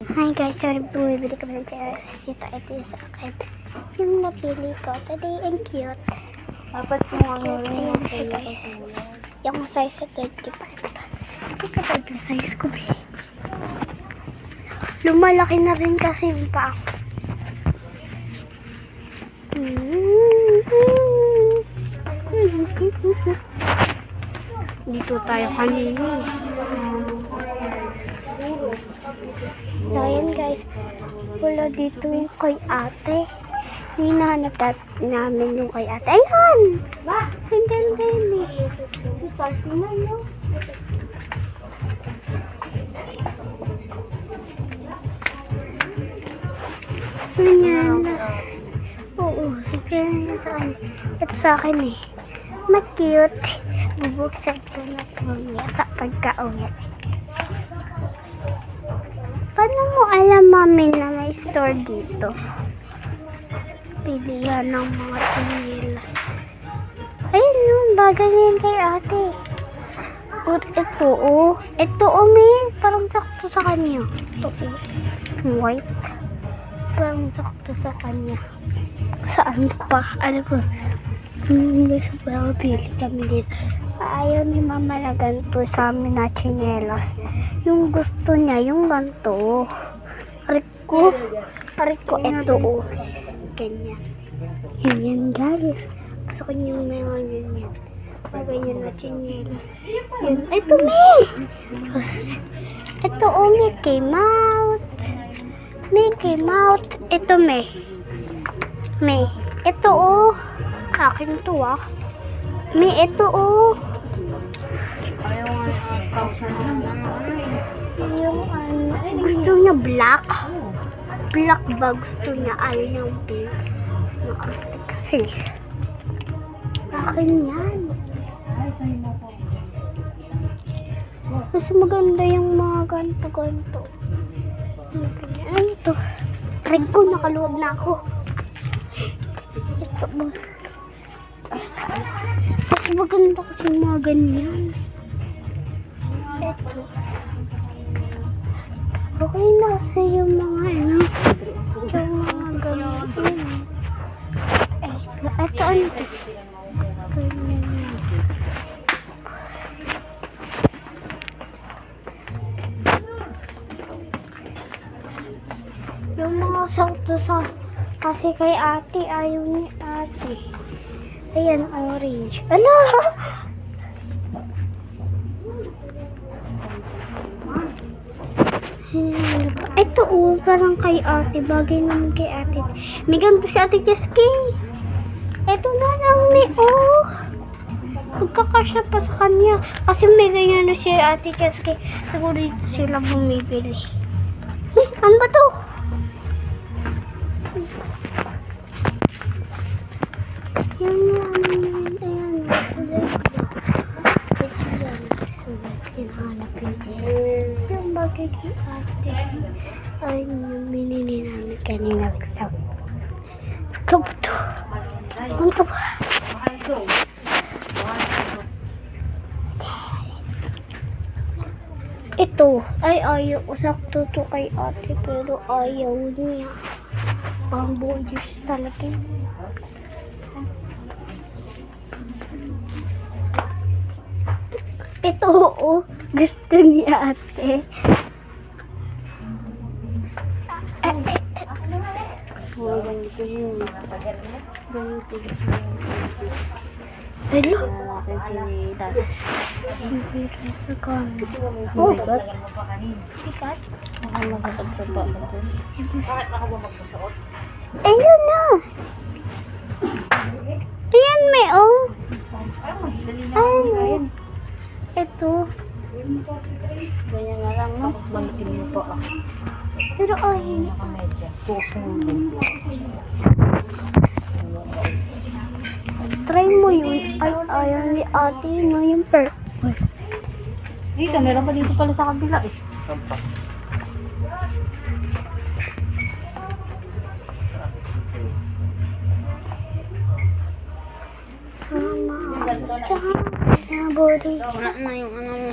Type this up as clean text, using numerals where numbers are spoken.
Hi guys, sorry bumibili kami ng chairs. Ito yung sa akin. Yung napili ko. Today, ang cute. Dapat kung ano Cute rin yung guys. Yung size sa 35. Hindi ka ba yung size ko, be? Lumalaki na rin kasi yung paa ko. Dito tayo kanina. So, ayan guys. Wala dito yung kay ate. Hinahanap namin yung kay ate. Ayan! Ang ganda yun eh. Party na yun. Ganyan. Oo. Ganyan sa akin. Ito sa akin eh. Ma-cute. Bubuksan ko na po niya sa pagka-uwi. Paano mo alam, mami, na may store dito? Pilihan ng mga chinelas. Ayun yung bagay na yun kay ate. Or ito, oh. Ito, oh, may parang sakto sa kanya. Ito, oh. White. Parang sakto sa kanya. Saan pa? Ano ko? Gusto pa pili kami dito. Ayaw ni mama na ganito sa amin na chinelas. Yung gusto niya, yung ganito. Arit ko, ito, oh. Ganyan. Ganyan, guys. Gusto ko yung mga ganyan. Mga ganyan na chinelas. Yun. Ito, May! Ito, oh, Mickey Mouse. Mickey Mouse. Ito, May. May. Ito, oh. Akin to, ah. May ito, oh. Yung ano, gusto niya black. Black ba gusto niya? Ayaw niya yung pink. Kasi, akin yan. Mas maganda yung mga ganto-ganto. Ano to? Red ko, nakaluwag na ako. Ito mo. Mas maganda kasi yung mga ganyan. Ito. Okay na kasi yung mga ano. Yung mga ganyan. Ito ano to? Ganyan. Yung mga sakto sa kasi kay ate, ayaw ni ate. Ayan, orange. Ano? Ito, oh, parang kay ate. Bagay naman kay ate. May ganito si ate Jeski. Ito na lang ni, oh. Magkakasya pa sa kanya. Kasi may ganyan na si ate Jeski. Siguro dito sila bumibili. Ano ba to? Yung ayan, yung bagay kay ate. Ayun yung binili namin kanina. Kabuto. Ano ka ba? Ito, ay ayaw. Sakto to kay ate, pero ayaw niya. Pamboyos talaga. Ito, oo. Gusto ni ate. Ganito yun. Hello? Oh, sikat? Ayun na. Ayan, may, oh. Ayun. Ito. Ganyan na lang, no? Balitin mo po ako. Pero ayun. Try mo yun. Ay, ayaw ni ate, no, yung purple. Dito, meron pa dito pala sa kabila eh. Mama, body. Wala na yung ano mo.